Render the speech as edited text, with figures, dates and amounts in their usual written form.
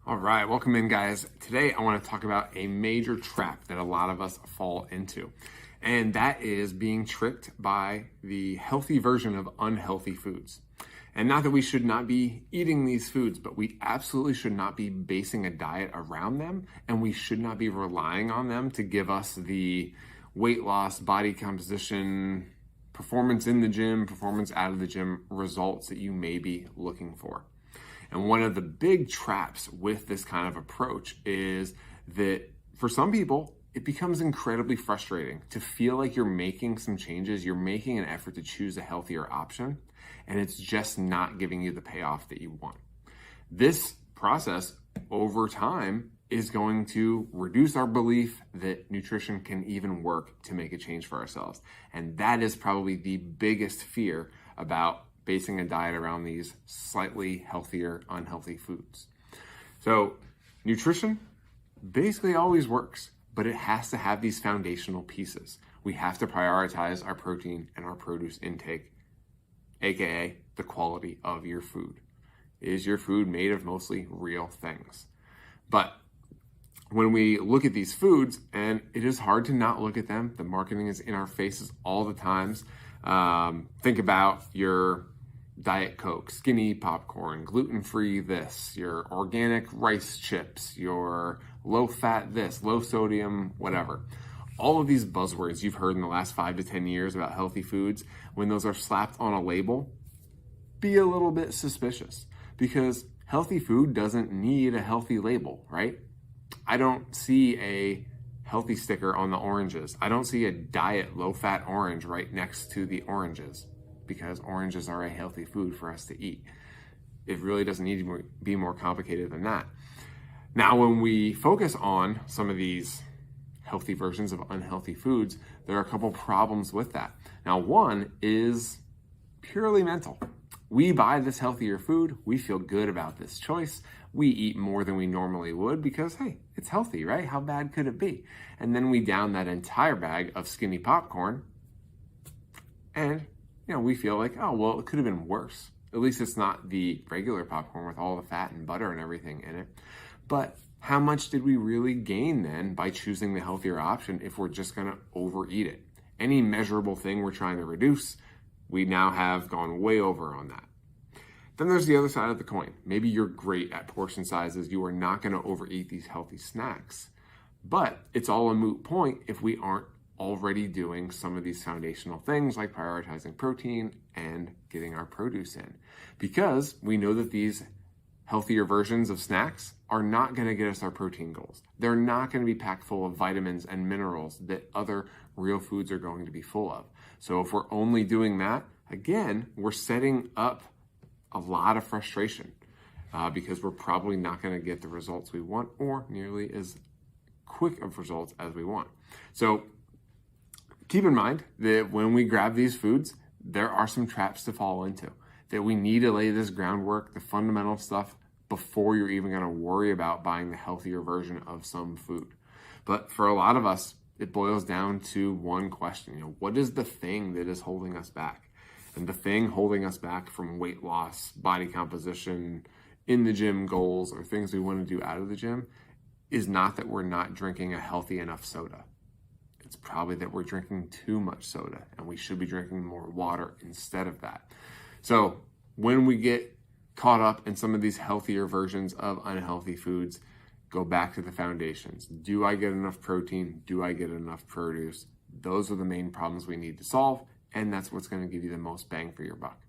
All right, welcome in, guys. Today I want to talk about a major trap that a lot of us fall into, and that is being tricked by the healthy version of unhealthy foods. And not that we should not be eating these foods, but we absolutely should not be basing a diet around them, and we should not be relying on them to give us the weight loss, body composition, performance in the gym, performance out of the gym results that you may be looking for. And one of the big traps with this kind of approach is that for some people, it becomes incredibly frustrating to feel like you're making some changes, you're making an effort to choose a healthier option, and it's just not giving you the payoff that you want. This process over time is going to reduce our belief that nutrition can even work to make a change for ourselves. And that is probably the biggest fear about basing a diet around these slightly healthier, unhealthy foods. So nutrition basically always works, but it has to have these foundational pieces. We have to prioritize our protein and our produce intake, AKA the quality of your food. Is your food made of mostly real things? But when we look at these foods, and it is hard to not look at them, the marketing is in our faces all the times. Think about your Diet Coke, skinny popcorn, gluten-free this, your organic rice chips, your low-fat this, low sodium, whatever. All of these buzzwords you've heard in the last 5 to 10 years about healthy foods, when those are slapped on a label, be a little bit suspicious, because healthy food doesn't need a healthy label, right? I don't see a healthy sticker on the oranges. I don't see a diet low-fat orange right next to the oranges, because oranges are a healthy food for us to eat. It really doesn't need to be more complicated than that. Now, when we focus on some of these healthy versions of unhealthy foods, there are a couple problems with that. Now, one is purely mental. We buy this healthier food, we feel good about this choice, we eat more than we normally would because, hey, it's healthy, right? How bad could it be? And then we down that entire bag of skinny popcorn, and we feel like, oh, well, it could have been worse. At least it's not the regular popcorn with all the fat and butter and everything in it. But how much did we really gain then by choosing the healthier option if we're just gonna overeat it? Any measurable thing we're trying to reduce, we now have gone way over on that. Then there's the other side of the coin. Maybe you're great at portion sizes. You are not gonna overeat these healthy snacks. But it's all a moot point if we aren't already doing some of these foundational things like prioritizing protein and getting our produce in. Because we know that these healthier versions of snacks are not going to get us our protein goals. They're not going to be packed full of vitamins and minerals that other real foods are going to be full of. So if we're only doing that, again, we're setting up a lot of frustration because we're probably not going to get the results we want or nearly as quick of results as we want. So keep in mind that when we grab these foods, there are some traps to fall into, that we need to lay this groundwork, the fundamental stuff, before you're even going to worry about buying the healthier version of some food. But for a lot of us, it boils down to one question, what is the thing that is holding us back? And the thing holding us back from weight loss, body composition, in the gym goals, or things we want to do out of the gym is not that we're not drinking a healthy enough soda. It's probably that we're drinking too much soda and we should be drinking more water instead of that. So when we get caught up in some of these healthier versions of unhealthy foods, go back to the foundations. Do I get enough protein? Do I get enough produce? Those are the main problems we need to solve, and that's what's going to give you the most bang for your buck.